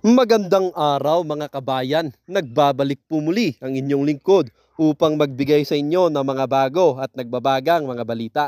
Magandang araw mga kabayan, nagbabalik po muli ang inyong lingkod upang magbigay sa inyo ng mga bago at nagbabagang mga balita.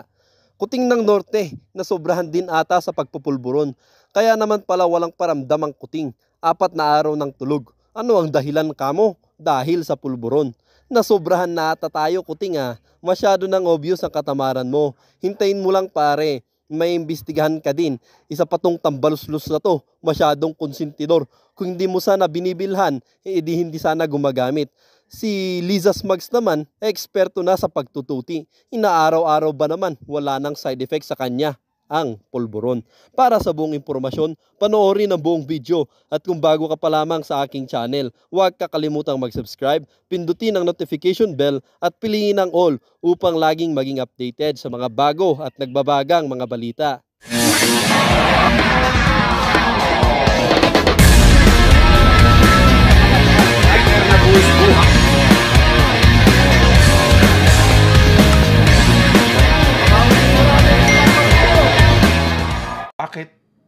Kuting ng norte na sobrahan din ata sa pagpupulburon, kaya naman pala walang paramdam ang kuting, 4 na araw ng tulog. Ano ang dahilan kamo? Dahil sa pulburon. Nasobrahan na ata tayo kuting masyado nang obvious ang katamaran mo. Hintayin mo lang pare, may imbestigahan ka din. Isa pa tong tambaluslos na to, masyadong konsentidor. Kung hindi mo sana binibilhan, edi hindi sana gumagamit. Si Liza Smugs naman, eksperto na sa pagtututi. Inaaraw-araw ba naman, wala nang side effects sa kanya ang pulburon. Para sa buong impormasyon, panoorin ang buong video at kung bago ka pa lamang sa aking channel, huwag kakalimutang mag-subscribe, pindutin ang notification bell at piliin ang all upang laging maging updated sa mga bago at nagbabagang mga balita.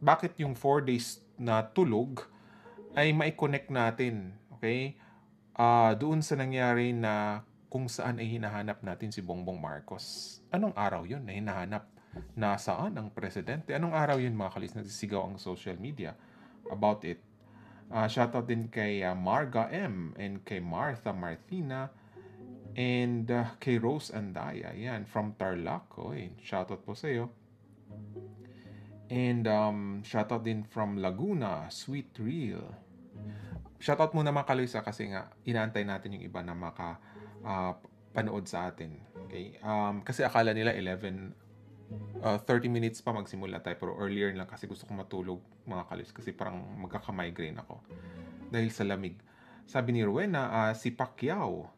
Bakit yung 4 days na tulog ay mai-connect natin, okay? Doon sa nangyari na kung saan ay hinahanap natin si Bongbong Marcos. Anong araw yun na hinahanap? Nasaan ang presidente? Anong araw yun mga kalis? Nagsisigaw ang social media about it. Shoutout din kay Marga M. and kay Martha Martina and kay Rose Andaya. Yan, from Tarlac. Shoutout po sa iyo. And shoutout din from Laguna, Sweet Real. Shoutout muna mga Kaloy kasi nga inaantay natin yung iba na panood sa atin. Okay? Kasi akala nila 30 minutes pa magsimula tayo, pero earlier lang kasi gusto kong matulog mga Kaloy kasi parang magkaka-migraine ako dahil sa lamig. Sabi ni Rowena, si Pacquiao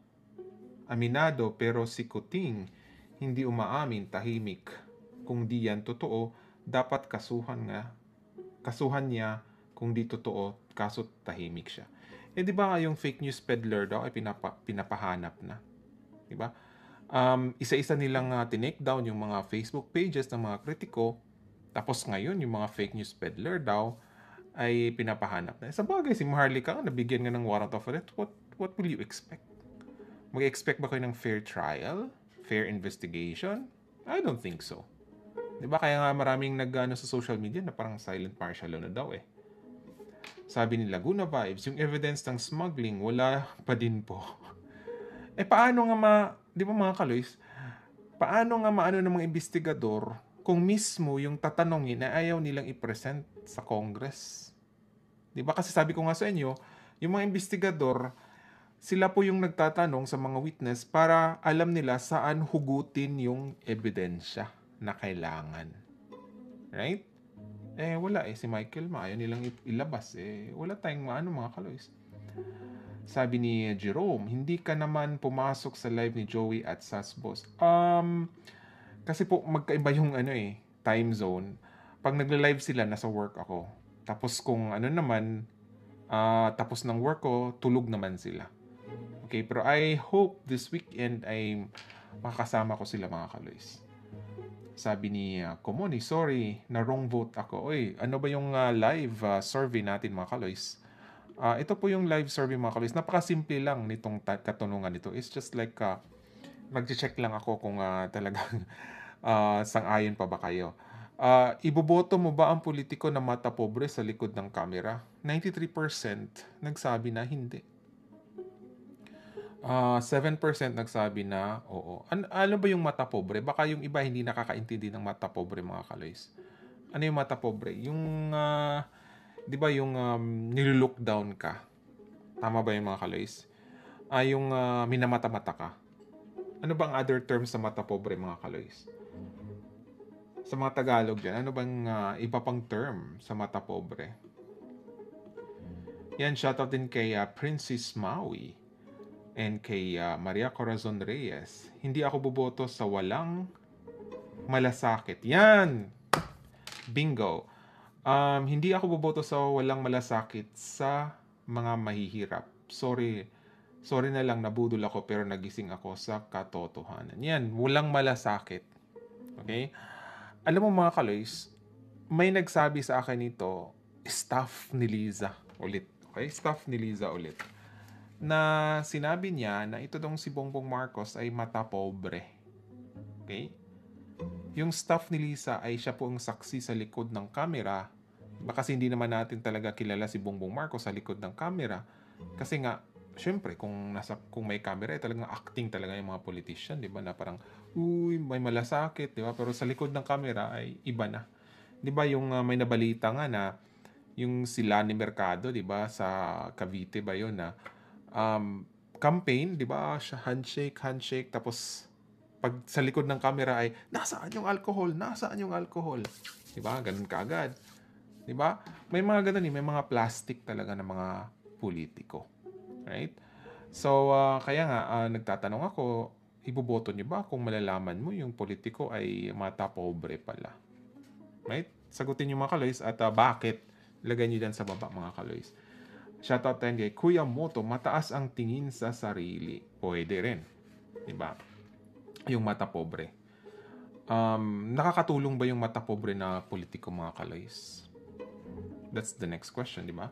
aminado pero si Kuting hindi umaamin, tahimik. Kung di yan totoo, dapat kasuhan niya. Kung di totoo, kaso tahimik siya. Di ba yung fake news peddler daw ay pinapahanap na? Di ba? Isa-isa nilang tinake down yung mga Facebook pages ng mga kritiko. Tapos ngayon, yung mga fake news peddler daw ay pinapahanap na. Sa bagay, si Maharlika nabigyan nga ng warrant of arrest. What will you expect? Mag-expect ba kayo ng fair trial? Fair investigation? I don't think so. Diba kaya nga maraming nag-ano sa social media na parang silent martial law na daw eh. Sabi ni Laguna Vibes, yung evidence ng smuggling wala pa din po. Paano nga di ba mga Kaloys, paano nga maano ng mga investigador kung mismo yung tatanungin na ayaw nilang i-present sa Congress? Di ba kasi sabi ko nga sa inyo, yung mga investigador, sila po yung nagtatanong sa mga witness para alam nila saan hugutin yung ebidensya na kailangan. Right? Wala si Michael ayaw nilang ilabas. Wala tayong maano mga Kaloys. Sabi ni Jerome, hindi ka naman pumasok sa live ni Joey at Sasboss. Kasi po magkaiba yung time zone. Pag nagla-live sila, nasa work ako. Tapos kung tapos ng work ko, tulog naman sila. Okay, pero I hope this weekend ay makakasama ko sila mga Kaloys. Sabi ni Komoni, sorry, na wrong vote ako. Ano ba yung live survey natin mga Kaloys? Ito po yung live survey mga Kaloys. Napakasimple lang nitong katanungan nito. It's just like, mag-check lang ako kung talagang sang-ayon pa ba kayo. Iboboto mo ba ang politiko na mata pobre sa likod ng kamera? 93% nagsabi na hindi. 7% nagsabi na oo. Ano ba yung mata pobre? Baka yung iba hindi nakakaintindi ng mata pobre mga Kaloys. Ano yung mata pobre? Yung, di ba yung nilook down ka? Tama ba yung mga Kaloys? Yung minamata-mata ka. Ano bang other terms sa mata pobre mga Kaloys? Sa mga Tagalog dyan, ano bang iba pang term sa mata pobre? Yan, shoutout din kay Princess Maui. And kay Maria Corazon Reyes, hindi ako boboto sa walang malasakit. Yan! Bingo! Hindi ako boboto sa walang malasakit sa mga mahihirap. Sorry na lang, nabudol ako pero nagising ako sa katotohanan. Yan, walang malasakit. Okay? Alam mo mga Kaloys, may nagsabi sa akin nito, staff ni Liza. Okay? Staff ni Liza ulit. Na sinabi niya na ito dong si Bongbong Marcos ay mata pobre. Okay? Yung staff ni Liza ay siya po ang saksi sa likod ng camera. Kasi hindi naman natin talaga kilala si Bongbong Marcos sa likod ng camera. Kasi nga, syempre, kung may camera, talagang acting talaga yung mga politician, di ba? Na parang, uy, may malasakit, di ba? Pero sa likod ng camera ay iba na. Di ba yung may nabalita nga na yung si Lani Mercado, di ba? Sa Cavite ba yun na campaign, di ba? Handshake, tapos pag sa likod ng camera ay, nasaan yung alcohol? Nasaan yung alcohol? Di ba? Ganun kaagad. Di ba? May mga ganun may mga plastic talaga ng mga politiko. Right? So, kaya nga, nagtatanong ako, iboboto niyo ba kung malalaman mo yung politiko ay mata pobre pala? Right? Sagutin niyo mga kaloys at bakit? Lagay niyo dyan sa baba mga kaloys. Shoutout tayo kay Kuya Moto, mataas ang tingin sa sarili. Pwede rin. Diba? Yung mata pobre. Nakakatulong ba yung mata pobre na politiko mga kaloys? That's the next question, di ba?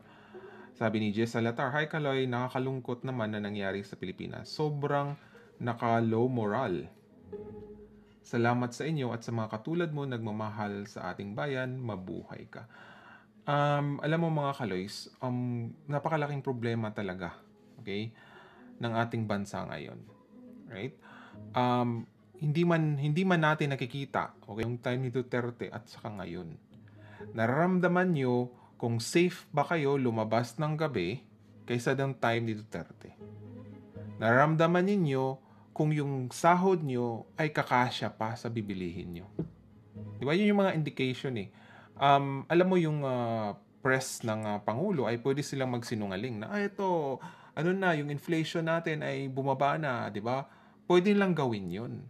Sabi ni Jess Salatar, hi Kaloy, nakakalungkot naman na nangyari sa Pilipinas. Sobrang naka-low moral. Salamat sa inyo at sa mga katulad mo nagmamahal sa ating bayan, mabuhay ka. Alam mo mga kaloys, napakalaking problema talaga, okay, ng ating bansa ngayon. Right? Hindi man natin nakikita, okay, yung time ni Duterte at saka ngayon. Nararamdaman nyo kung safe ba kayo lumabas ng gabi kaysa ng time ni Duterte. Nararamdaman ninyo kung yung sahod nyo ay kakasya pa sa bibilihin nyo. Di ba? Yun yung mga indication alam mo yung press ng Pangulo ay pwede silang magsinungaling na ito, yung inflation natin ay bumaba na, di ba? Pwede lang gawin yun.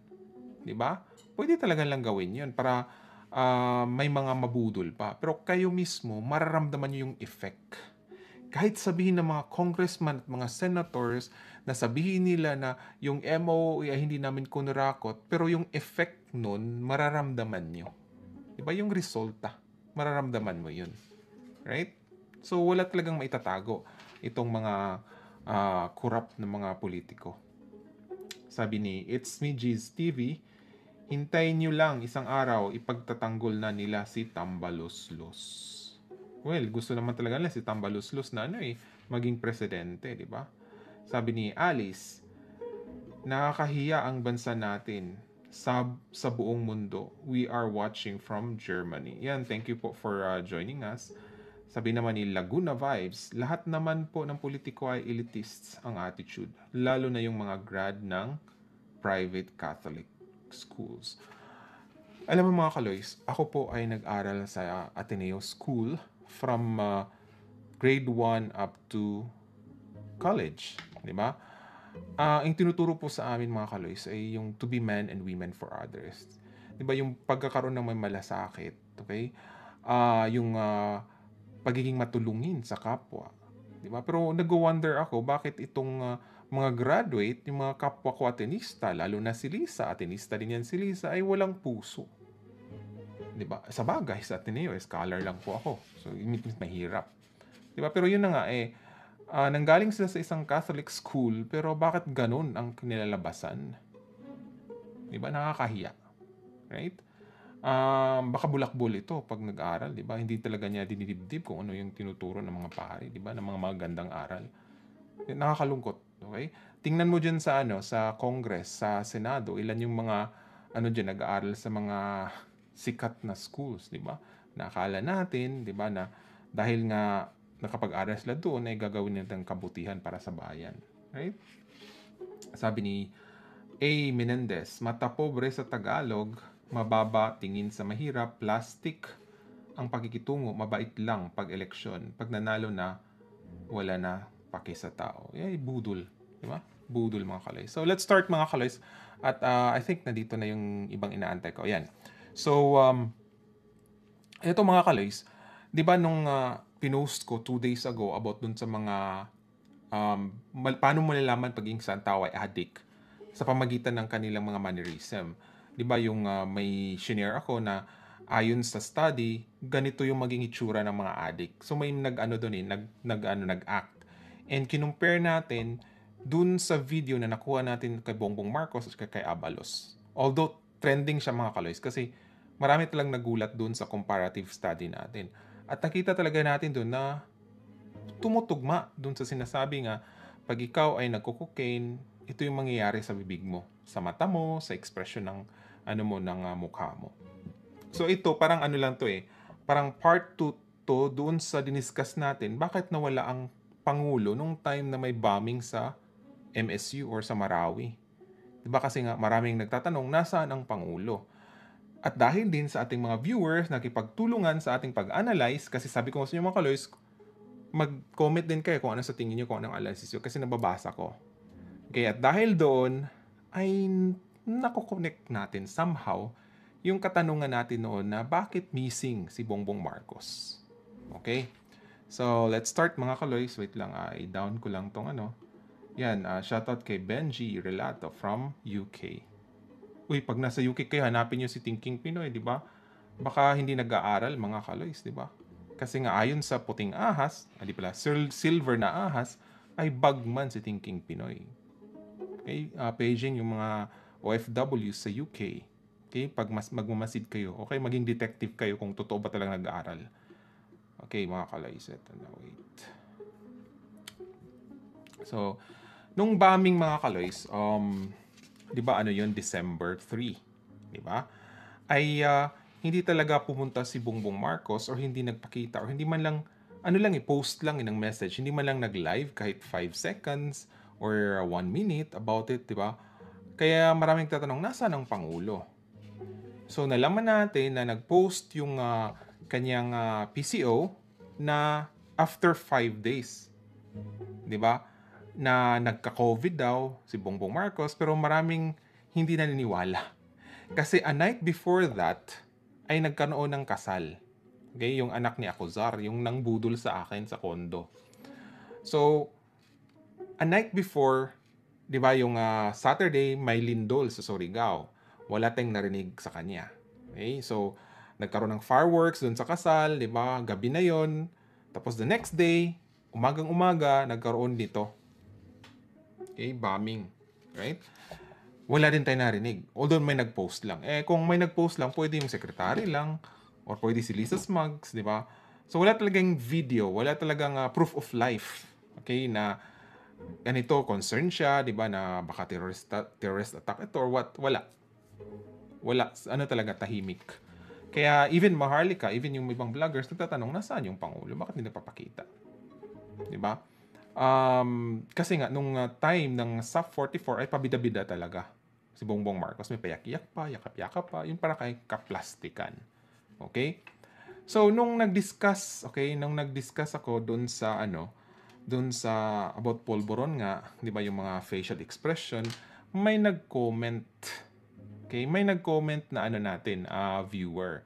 Di ba? Pwede talaga lang gawin yun para may mga mabudol pa. Pero kayo mismo, mararamdaman nyo yung effect. Kahit sabihin ng mga congressman at mga senators na sabihin nila na yung MOE ay hindi namin kunurakot, pero yung effect nun, mararamdaman nyo. Diba yung resulta? Mararamdaman mo yun. Right? So, wala talagang maitatago itong mga corrupt na mga politiko. Sabi ni It's Me G's TV, hintayin nyo lang isang araw, ipagtatanggol na nila si Tambaluslos. Well, gusto naman talaga nila si Tambaluslos na maging presidente, di ba? Sabi ni Alice, nakakahiya ang bansa natin sa buong mundo. We are watching from Germany. Yan, thank you po for joining us. Sabi naman ni Laguna Vibes, lahat naman po ng politiko ay elitists ang attitude, lalo na yung mga grad ng private Catholic schools. Alam mo mga kaloys, ako po ay nag-aral sa Ateneo School from grade 1 up to college, di ba? Ang tinuturo po sa amin mga kaloys ay yung to be men and women for others. Di ba yung pagkakaroon ng may malasakit, okay? Yung pagiging matulungin sa kapwa. Di ba? Pero nag-wonder ako bakit itong mga graduate, yung mga kapwa ko atenista, lalo na si Lisa, atenista din yan si Lisa, ay walang puso. Di ba? Sa bagay, sa Ateneo, scholar lang po ako. So, mahirap. Di ba? Pero yun na nga nanggaling sila sa isang Catholic school, pero bakit ganun ang kinilalabasan? Di ba? Nakakahiya. Right? Baka bulakbol ito pag nag-aral, di ba? Hindi talaga niya dinidibdib kung ano yung tinuturo ng mga pari, di ba? Ng mga magandang aral. Nakakalungkot, okay? Tingnan mo diyan sa Congress, sa Senado, ilan yung mga diyan nag-aaral sa mga sikat na schools, di ba? Nakakala natin, di ba, na dahil nga nakapag-aral sila doon ay gagawin nilang kabutihan para sa bayan, right? Sabi ni A. Menendez, mata pobre sa Tagalog, mababa tingin sa mahirap, plastic ang pakikitungo, mabait lang pag eleksyon. Pag nanalo na, wala na paki sa tao. Budol. Di ba? Budol mga kaloys. So, let's start mga kaloys. At I think nandito na yung ibang inaantay ko. Ayan. So, ito mga kaloys, di ba nung pinost ko 2 days ago about dun sa mga paano mo nalaman pagiging isang tao ay addict sa pamagitan ng kanilang mga mannerism. Di ba yung may share ako na ayon sa study, ganito yung maging itsura ng mga addict. So may nag-ano doon nag-act. And kinumpare natin dun sa video na nakuha natin kay Bongbong Marcos at kay Abalos. Although trending siya mga kaloys kasi marami talang nagulat dun sa comparative study natin. At nakita talaga natin dun na tumutugma dun sa sinasabi nga pag ikaw ay nagko-cocaine, ito yung mangyayari sa bibig mo, sa mata mo, sa expression ng mukha mo. So ito parang ano lang to parang part 2 to doon sa diniscuss natin bakit nawala ang Pangulo nung time na may bombing sa MSU or sa Marawi. Diba kasi nga maraming nagtatanong nasaan ang Pangulo? At dahil din sa ating mga viewers nakipagtulungan sa ating pag-analyze, kasi sabi ko sa inyo mga kaloys, mag-comment din kayo kung ano sa tingin nyo, kung anong analysis nyo, kasi nababasa ko. Okay, at dahil doon ay nako-connect natin somehow yung katanungan natin noon na bakit missing si Bongbong Marcos. Okay? So, let's start mga kaloys. Wait lang, i-down ko lang tong Yan, shoutout kay Benji Relato from UK. Uy, pag nasa UK kayo, hanapin nyo si Thinking Pinoy, di ba? Baka hindi nag-aaral mga kaloys, di ba? Kasi nga ayon sa puting ahas, silver na ahas, ay bagman si Thinking Pinoy. Okay, paging yung mga OFWs sa UK. Okay, pag magmamasid kayo, okay, maging detective kayo kung totoo ba talagang nag-aaral. Okay, mga kaloys, wait. So, nung bombing mga kaloys, 'di ba yun, December 3, 'di ba? Ay hindi talaga pumunta si Bongbong Marcos or hindi nagpakita or hindi man lang post lang ng message, hindi man lang nag-live kahit 5 seconds or 1 minute about it, 'di ba? Kaya maraming tatanong, nasaan ang Pangulo? So, nalaman natin na nag-post yung kanyang PCO na after 5 days. 'Di ba? Na nagka-COVID daw si Bongbong Marcos, pero maraming hindi naniniwala. Kasi a night before that ay nagkaroon ng kasal. Okay, yung anak ni Acuzar, yung nangbudol sa akin sa kondo. So, a night before, 'di ba, yung Saturday may lindol sa Surigao. Wala tayong narinig sa kanya. Okay? So, nagkaroon ng fireworks doon sa kasal, 'di ba? Gabi na 'yon. Tapos the next day, umagang-umaga, nagkaroon dito. Okay, bombing. Right? Wala din tayo narinig. Although may nag-post lang. Kung may nag-post lang, pwede yung secretary lang or pwede si Lisa Smugs, 'di ba? So wala talagang video, wala talagang proof of life. Okay, na ganito, concern siya, 'di ba, na baka terrorist attack ito or what, wala. Talaga, tahimik. Kaya even Maharlika, even yung ibang vloggers nagtatanong, nasaan yung Pangulo? Bakit hindi nagpapakita? 'Di ba? Kasi nga nung time ng SAF 44 ay pabida-bida talaga si Bongbong Marcos, may payak-iyak pa, yakap-yakap pa, yung para kay kaplastikan. Okay? So nung nag-discuss ako doon sa about polvoron nga, 'di ba, yung mga facial expression, may nag-comment. Okay, may nag-comment na viewer.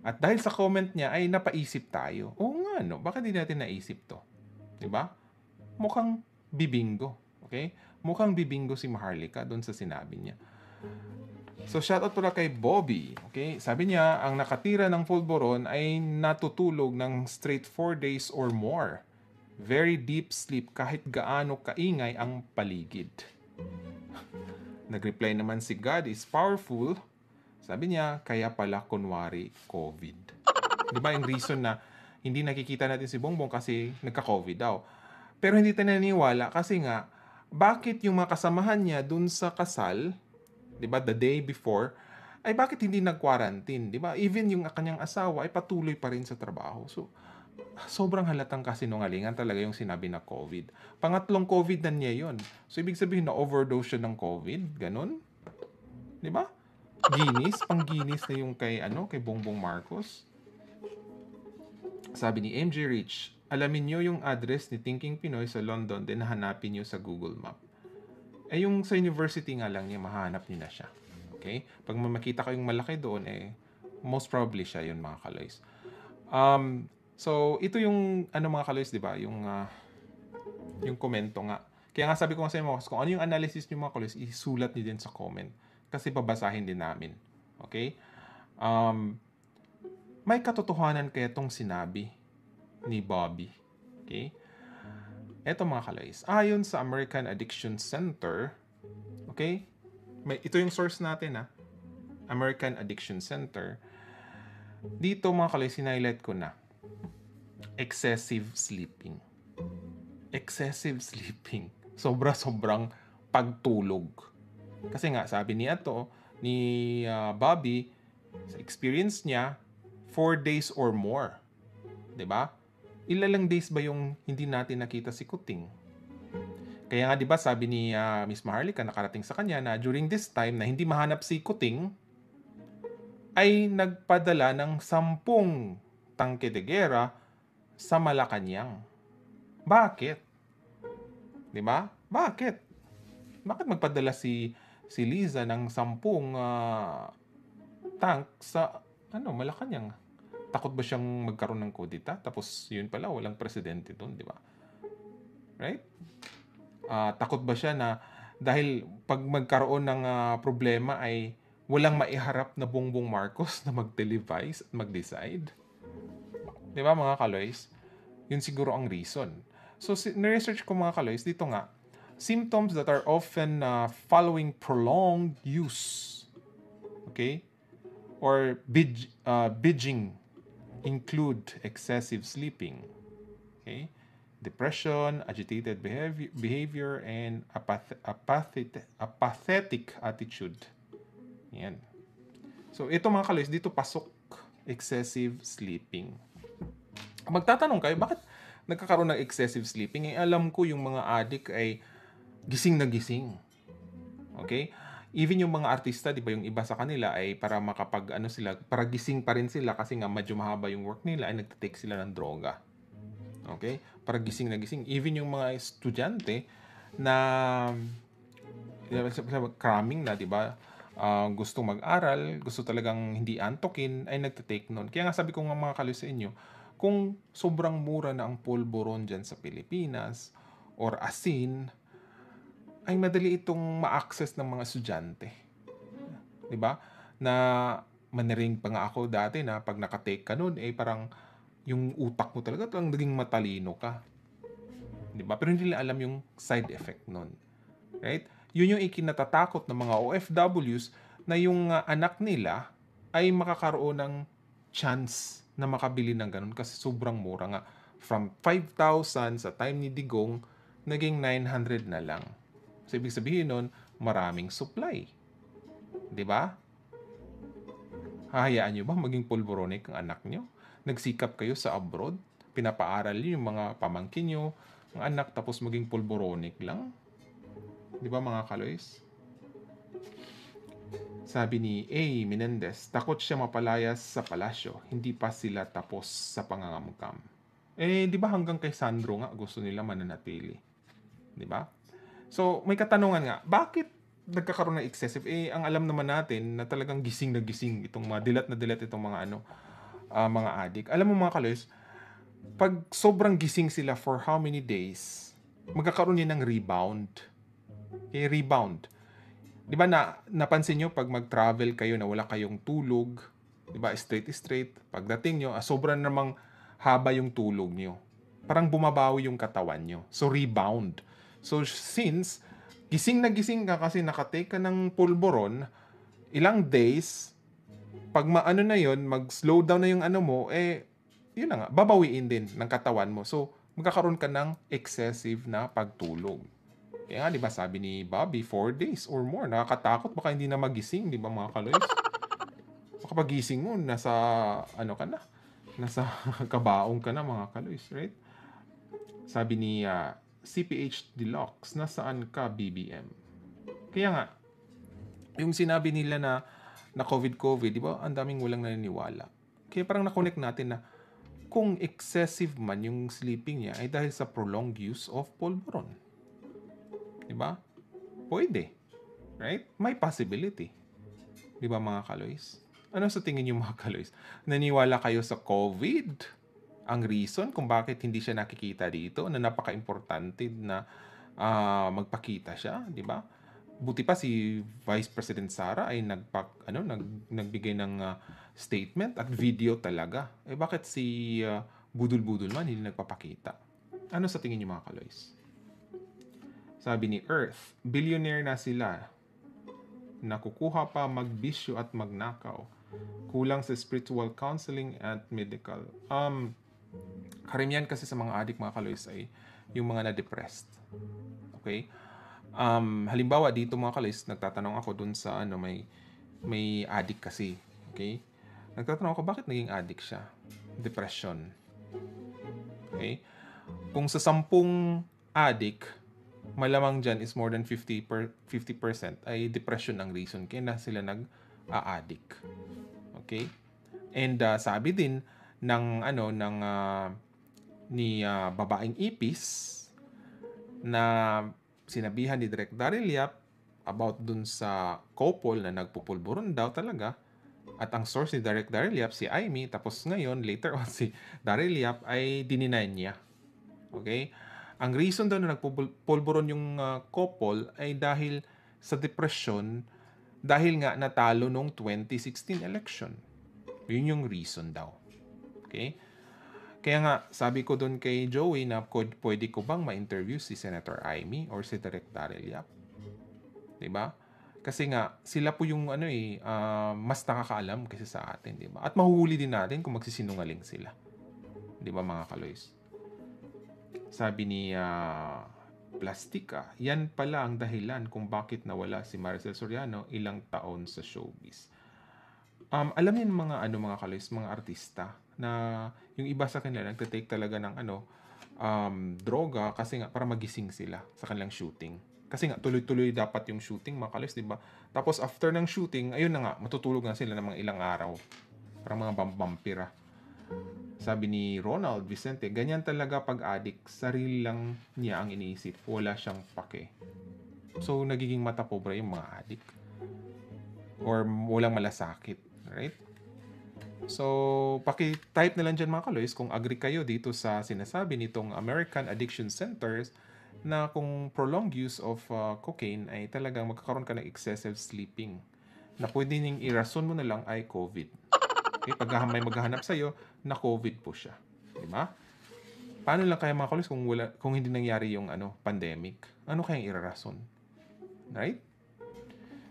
At dahil sa comment niya ay napaisip tayo. Oo nga bakit hindi natin naisip 'to? 'Di ba? Mukhang bibingo. Okay? Mukhang bibingo si Maharlika doon sa sinabi niya. So, shoutout pala kay Bobby. Okay? Sabi niya, ang nakatira ng polvoron ay natutulog ng straight 4 days or more. Very deep sleep kahit gaano kaingay ang paligid. Nag-reply naman si God is powerful. Sabi niya, kaya pala kunwari COVID. Di ba yung reason na hindi nakikita natin si Bongbong kasi nagka-COVID daw. Pero hindi tayo naniniwala kasi nga, bakit yung mga kasamahan niya dun sa kasal, di ba, the day before, ay bakit hindi nag-quarantine, di ba? Even yung kanyang asawa ay patuloy pa rin sa trabaho. So, sobrang halatang kasinungalingan talaga yung sinabi na COVID. Pangatlong COVID na niya yun. So, ibig sabihin na overdose siya ng COVID, ganun? Di ba? Pang-Guinness na yung kay Bongbong Marcos. Sabi ni MJ Rich, alamin nyo yung address ni Thinking Pinoy sa London, then hanapin nyo sa Google Map. Yung sa university nga lang niya, mahanap niyo na siya. Okay? Pag makita kayong malaki doon, most probably siya yun, mga kaloys. So, ito yung, mga kaloys, di ba? Yung komento nga. Kaya nga sabi ko sa inyo, kung ano yung analysis niyo, mga kaloys, isulat niyo din sa comment. Kasi babasahin din namin. Okay? may katotohanan kaya itong sinabi ni Bobby. Okay? Eto mga kaloys, ayon sa American Addiction Center, okay? Ito yung source natin American Addiction Center. Dito mga kaloys, sinailet ko na. Excessive sleeping. Excessive sleeping. Sobrang pagtulog. Kasi nga, sabi ni Bobby, sa experience niya, 4 days or more. 'Di ba? Ilang days ba yung hindi natin nakita si Kuting? Kaya nga 'di ba sabi ni Miss Maharlika nakarating sa kanya na during this time na hindi mahanap si Kuting ay nagpadala ng 10 tangke de gera sa Malacanang. Bakit? 'Di ba? Bakit? Bakit magpadala si Liza ng 10 tank sa Malacanang? Takot ba siyang magkaroon ng kudita? Tapos yun pala, walang presidente doon, di ba? Right? Takot ba siya na dahil pag magkaroon ng problema ay walang maiharap na Bongbong Marcos na mag-televise at mag-decide? Di ba mga kaloys? Yun siguro ang reason. So, na-research ko mga kaloys, dito nga, symptoms that are often following prolonged use, okay, or binging include excessive sleeping, okay, depression, agitated behavior, and apathetic attitude. Yan. So, ito mga kaloys, dito pasok excessive sleeping. Magtatanong kayo, bakit nagkakaroon ng excessive sleeping? Alam ko yung mga addict ay gising na gising. Okay? Even yung mga artista, di ba, yung iba sa kanila ay para sila, para gising pa rin sila kasi nga medyo mahaba yung work nila ay nagtitake sila ng droga. Okay? Para gising na gising. Even yung mga estudyante na cramming na, di ba, gusto mag-aral, gusto talagang hindi antokin, ay nagtitake nun. Kaya nga sabi ko nga mga kaloy sa inyo, kung sobrang mura na ang polvoron dyan sa Pilipinas or asin, ay madali itong ma-access ng mga estudyante. 'Di ba? Na maniring pa nga ako dati na pag nakatake ka noon, parang yung utak mo talaga talagang naging matalino ka. 'Di ba? Pero hindi nila alam yung side effect noon. Right? Yun yung ikinatatakot ng mga OFWs na yung anak nila ay makakaroon ng chance na makabili ng ganun kasi sobrang mura nga. From 5,000 sa time ni Digong, naging 900 na lang. So, ibig sabihin nun, maraming supply. Di ba? Hahayaan nyo ba maging pulboronic ang anak nyo? Nagsikap kayo sa abroad, pinapaaral nyo yung mga pamangkin nyo, ang anak tapos maging pulboronic lang? Di ba mga kaloys? Sabi ni A. Menendez, takot siya mapalayas sa palasyo, hindi pa sila tapos sa pangangamkam. Di ba hanggang kay Sandro nga gusto nila mananatili? Di ba? So, may katanungan nga, bakit nagkakaroon ng excessive? Ang alam naman natin na talagang gising na gising itong mga dilat na dilat itong mga mga addict. Alam mo mga kaloys, pag sobrang gising sila for how many days, magkakaroon din ng rebound. Rebound. Di ba napansin nyo pag mag-travel kayo na wala kayong tulog, di ba straight, pagdating nyo, sobrang namang haba yung tulog nyo. Parang bumabawi yung katawan nyo. So, rebound. So, since gising na gising ka kasi nakatake ka ng pulboron, ilang days, pag na yun, mag-slow down na yung mo, yun na nga, babawiin din ng katawan mo. So, magkakaroon ka ng excessive na pagtulog. Kaya nga, di ba, sabi ni Bobby, 4 days or more. Nakakatakot, baka hindi na magising, di ba mga kaloys? Baka pagising mo, nasa, ka na? Nasa kabaong ka na, mga kaloys, right? Sabi ni CPH Deluxe, nasaan ka BBM? Kaya nga, yung sinabi nila na COVID, di ba, ang daming walang naniniwala. Kaya parang na-connect natin na kung excessive man yung sleeping niya ay dahil sa prolonged use of polvoron. Di ba? Pwede. Right? May possibility. Di ba mga kaloys? Ano sa tingin niyo mga kaloys? Naniwala kayo sa COVID? Ang reason kung bakit hindi siya nakikita dito na napaka-importante na magpakita siya, di ba? Buti pa si Vice President Sara ay nagbigay ng statement at video talaga. Bakit si Budol-Budol man hindi nagpapakita? Ano sa tingin niyo mga kaloys? Sabi ni Earth, billionaire na sila. Nakukuha pa magbisyo at magnakaw. Kulang sa spiritual counseling at medical. Karamihan kasi sa mga adik mga kaloys ay yung mga na-depressed. Okay? Halimbawa dito mga kaloys, nagtatanong ako dun sa may addict kasi. Okay? Nagtatanong ako bakit naging addict siya? Depression. Okay? Kung sa 10 addict, malamang dyan is more than 50% ay depression ang reason kaya na sila nag-addict. Okay? And sabi din ni babaeng ipis na sinabihan ni Direk Daryl Yap about dun sa couple na nagpupulburon daw talaga, at ang source ni Direk Daryl Yap si Aimee, tapos ngayon later on si Daryl Yap ay dininay niya. Okay? Ang reason daw na nagpupulburon yung couple ay dahil sa depression, dahil nga natalo nung 2016 election. Yun yung reason daw. Okay? Kaya nga, sabi ko doon kay Joey na pwede ko bang ma-interview si Senator Aimee or si Direk Daryl Yap? Diba? Kasi nga, sila po yung mas nakakaalam kasi sa atin. Diba? At mahuhuli din natin kung magsisinungaling sila. Diba mga kaloys? Sabi ni Plastica, yan pala ang dahilan kung bakit nawala si Maricel Soriano ilang taon sa showbiz. Alam niyo mga mga kaloys, mga artista na yung iba sa kanila nagte-take talaga ng droga kasi nga para magising sila sa kanilang shooting. Kasi nga tuloy-tuloy dapat yung shooting mga kaloys, di ba? Tapos after ng shooting, ayun na nga, matutulog na sila ng mga ilang araw. Parang mga vampira. Sabi ni Ronald Vicente, ganyan talaga pag-addict, sarili lang niya ang iniisip, wala siyang pake. So nagiging mata pobre yung mga addict. Or walang malasakit, right? So, paki-type na lang dyan mga kaloys kung agree kayo dito sa sinasabi nitong American Addiction Centers na kung prolonged use of cocaine ay talagang magkakaroon ka ng excessive sleeping na pwede ning irason mo na lang ay COVID. Okay? Pag may maghahanap sa'yo, na COVID po siya. Diba? Paano lang kaya mga kaloys kung hindi nangyari yung pandemic? Ano kayang irarason? Right?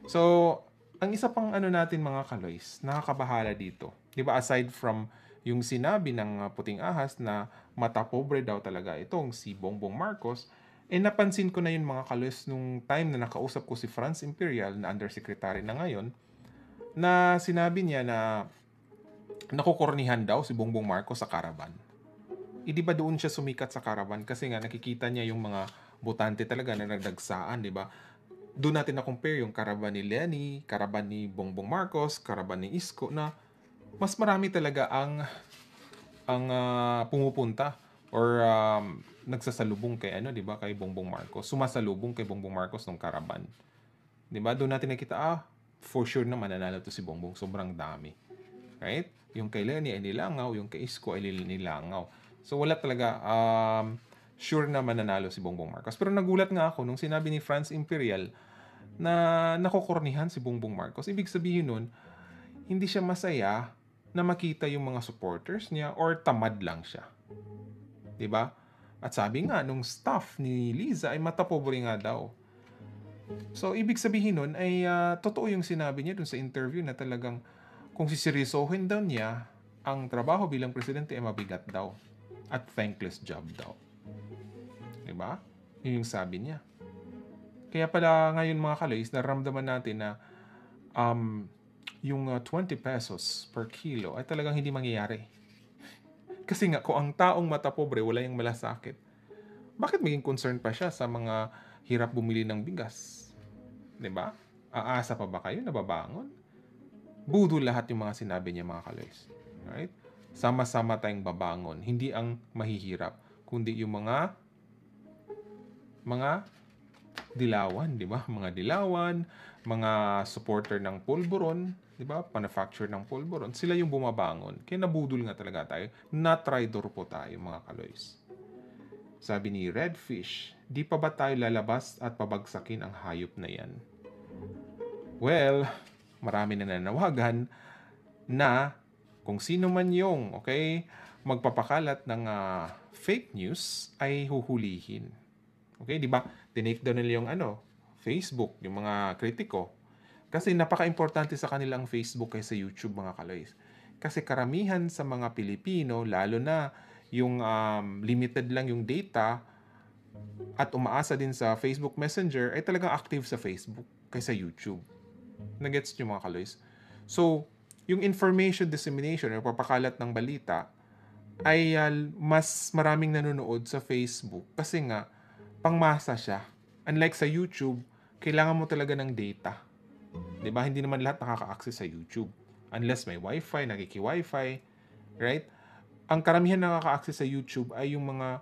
So, ang isa pang natin mga kaloys, nakakabahala dito. Diba, aside from yung sinabi ng puting ahas na mata pobre daw talaga itong si Bongbong Marcos, napansin ko na yun mga kaloys nung time na nakausap ko si Franz Imperial na undersecretary na ngayon, na sinabi niya na nakukornihan daw si Bongbong Marcos sa Caravan. Di ba doon siya sumikat sa Caravan? Kasi nga nakikita niya yung mga botante talaga na nagdagsaan, di ba? Doon natin na-compare yung Caravan ni Lenny, Caravan ni Bongbong Marcos, Caravan ni Isko, na mas marami talaga ang pumupunta or nagsasalubong kay di ba, kay Bongbong Marcos. Sumasalubong kay Bongbong Marcos ng Caravan. Di ba? Doon natin nakita, for sure na mananalo to si Bongbong, sobrang dami. Right? Yung kay Lenny ay nilangaw, yung kay Isko ay nilangaw. So wala talaga sure na mananalo si Bongbong Marcos. Pero nagulat nga ako nung sinabi ni Franz Imperial na nakokornihan si Bongbong Marcos. Ibig sabihin nun, hindi siya masaya na makita yung mga supporters niya or tamad lang siya. Diba? At sabi nga, nung staff ni Liza ay matapobre nga daw. So, ibig sabihin nun ay totoo yung sinabi niya dun sa interview na talagang kung siseryosohin daw niya, ang trabaho bilang presidente ay mabigat daw at thankless job daw. Diba? Yun yung sabi niya. Kaya pala ngayon mga kaloys, naramdaman natin na yung 20 pesos per kilo ay talagang hindi mangyayari. Kasi nga, kung ang taong mata pobre, wala yung malasakit, bakit maging concern pa siya sa mga hirap bumili ng bigas? Diba? Aasa pa ba kayo? Nababangon? Budol lahat yung mga sinabi niya mga kaloys. Right? Sama-sama tayong babangon. Hindi ang mahihirap, kundi yung mga dilawan, di ba? Mga dilawan, mga supporter ng pulburon, di ba? Manufacturer ng pulburon, sila yung bumabangon. Kaya nabudol nga talaga tayo. Na-traidor po tayo, mga kaloys. Sabi ni Redfish, di pa ba tayo lalabas at pabagsakin ang hayop na yan? Well, marami na nanawagan na kung sino man yung, okay, magpapakalat ng fake news ay huhulihin. Okay, di ba? Tinake down nila yung Facebook, yung mga kritiko. Kasi napaka-importante sa kanila ang Facebook kaysa YouTube, mga kaloys. Kasi karamihan sa mga Pilipino, lalo na yung limited lang yung data at umaasa din sa Facebook Messenger, ay talagang active sa Facebook kaysa YouTube. Nagets nyo, mga kaloys? So, yung information dissemination o papakalat ng balita ay mas maraming nanonood sa Facebook kasi nga pangmasa siya. Unlike sa YouTube, kailangan mo talaga ng data. 'Di ba? Hindi naman lahat nakaka-access sa YouTube unless may Wi-Fi, nagki-Wi-Fi, right? Ang karamihan nakaka-access sa YouTube ay yung mga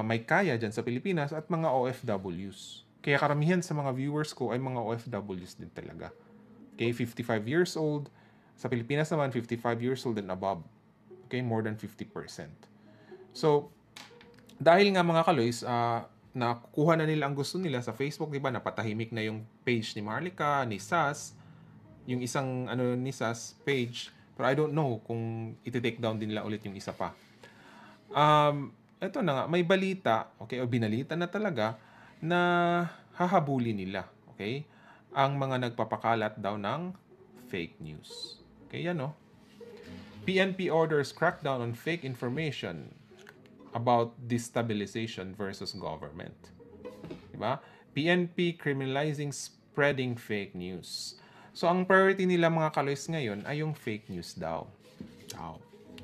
may kaya dyan sa Pilipinas at mga OFWs. Kaya karamihan sa mga viewers ko ay mga OFWs din talaga. Okay, 55 years old. Sa Pilipinas naman, 55 years old and above. Okay, more than 50%. So, dahil nga mga kaloys, nakukuha na nila ang gusto nila sa Facebook, di ba? Napatahimik na yung page ni Marlica, ni Sas, yung isang ni Sas page. Pero I don't know kung iti-take down din nila ulit yung isa pa. Ito na nga, may balita, okay, o binalita na talaga na hahabulin nila, okay? Ang mga nagpapakalat daw ng fake news. Okay, yan no? PNP orders crackdown on fake information about destabilization versus government. Diba? PNP criminalizing spreading fake news. So, ang priority nila mga kaloys ngayon ay yung fake news daw.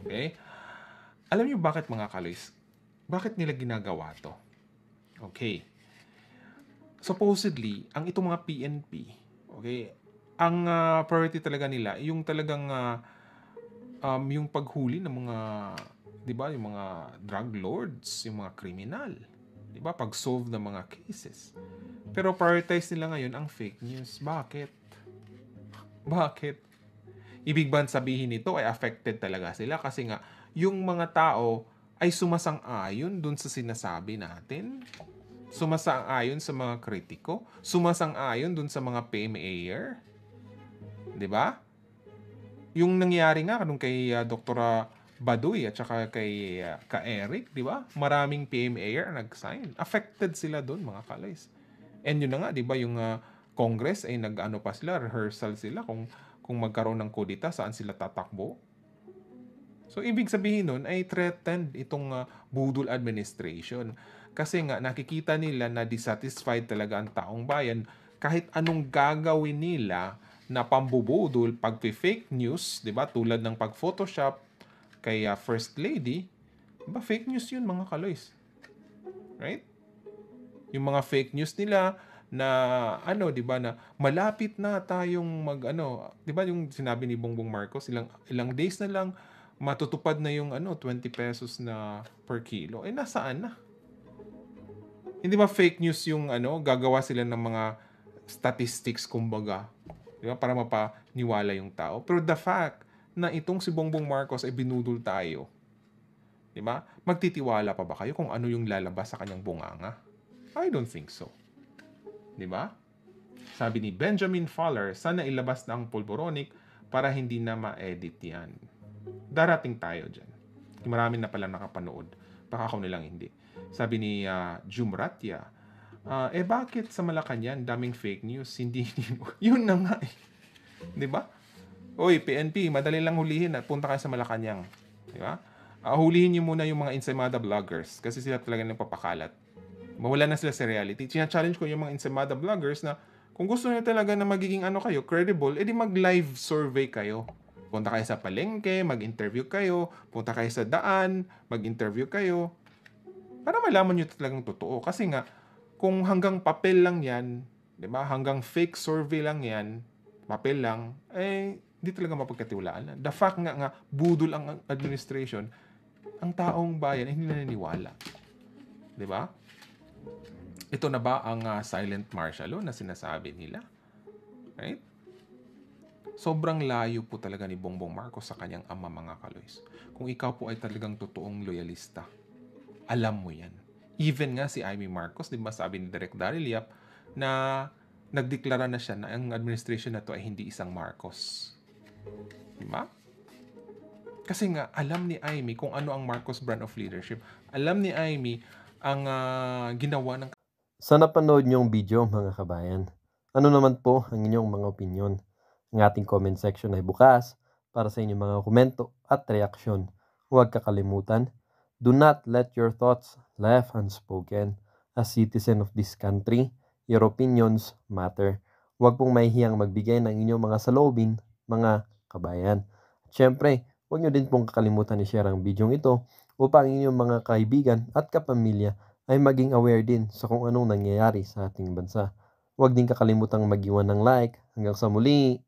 Okay? Alam niyo bakit mga kaloys? Bakit nila ginagawa to? Okay. Supposedly, ang itong mga PNP, okay, ang priority talaga nila, yung talagang yung paghuli ng mga, di ba, yung mga drug lords, yung mga kriminal, di ba, pag-solve ng mga cases. Pero prioritize nila ngayon ang fake news. Bakit? Ibig ba sabihin nito ay affected talaga sila kasi nga yung mga tao ay sumasang-ayon dun sa sinasabi natin? Sumasang-ayon sa mga kritiko? Sumasang-ayon dun sa mga PMAer? 'Di ba? Yung nangyari nga nung kay Dr. Baduy at saka kay Ka-Eric, 'di ba? Maraming PMAer nag-sign. Affected sila doon, mga kalays. And yun na nga, 'di ba, yung Congress ay nag-ano pa sila, rehearsal sila kung magkaroon ng kudita, saan sila tatakbo. So, ibig sabihin nun ay threatened itong budol administration. Kasi nga, nakikita nila na dissatisfied talaga ang taong bayan kahit anong gagawin nila na pambubudol, pag-fake news, di ba? Tulad ng pag-photoshop kay First Lady, diba? Fake news yun, mga kaloys. Right? Yung mga fake news nila na di ba, na malapit na tayong di ba yung sinabi ni Bongbong Marcos, ilang days na lang matutupad na yung 20 pesos na per kilo. Nasaan na? Hindi ba fake news yung gagawa sila ng mga statistics, kumbaga, di ba, para mapaniwala yung tao. Pero the fact na itong si Bongbong Marcos ay binudol tayo, di ba? Magtitiwala pa ba kayo kung ano yung lalabas sa kanyang bunganga? I don't think so. Di ba? Sabi ni Benjamin Fowler, sana ilabas na ang pulboronic para hindi na ma-edit yan. Darating tayo dyan. Marami na pala nakapanood. Baka ako nilang hindi. Sabi ni Jumratya, bakit sa Malacanang daming fake news? Hindi yun na nga eh. Di ba? Oy, PNP, madali lang hulihin at punta kayo sa Malacanang. Di ba? Hulihin niyo muna yung mga Ensaymada vloggers kasi sila talaga nagpapakalat. Mawala na sila sa reality. China-challenge ko yung mga Ensaymada vloggers na kung gusto niyo talaga na magiging kayo, credible, edi mag-live survey kayo. Punta kayo sa palengke, mag-interview kayo. Punta kayo sa daan, mag-interview kayo. Para malaman nyo talagang totoo. Kasi nga, kung hanggang papel lang yan, di ba? Hanggang fake survey lang yan, papel lang, di talaga mapagkatiwalaan. The fact nga, budol ang administration, ang taong bayan hindi naniniwala. Di ba? Ito na ba ang silent martial law na sinasabi nila? Right? Sobrang layo po talaga ni Bongbong Marcos sa kanyang ama, mga kaloys. Kung ikaw po ay talagang totoong loyalista, alam mo yan. Even nga si Amy Marcos, di ba sabi ni Direk Daryl Yap, na nagdeklara na siya na ang administration na to ay hindi isang Marcos. Diba? Kasi nga, alam ni Amy kung ano ang Marcos brand of leadership. Alam ni Amy ang ginawa ng Sa napanood niyong video mga kabayan, ano naman po ang inyong mga opinyon? Ang ating comment section ay bukas para sa inyong mga komento at reaksyon. Huwag kakalimutan, do not let your thoughts left unspoken. As citizen of this country, your opinions matter. Huwag pong mahihiyang magbigay ng inyong mga saloobin, mga kabayan. At syempre, huwag niyo din pong kakalimutan i-share ang video ito upang inyong mga kaibigan at kapamilya ay maging aware din sa kung anong nangyayari sa ating bansa. Huwag din kakalimutang mag-iwan ng like. Hanggang sa muli!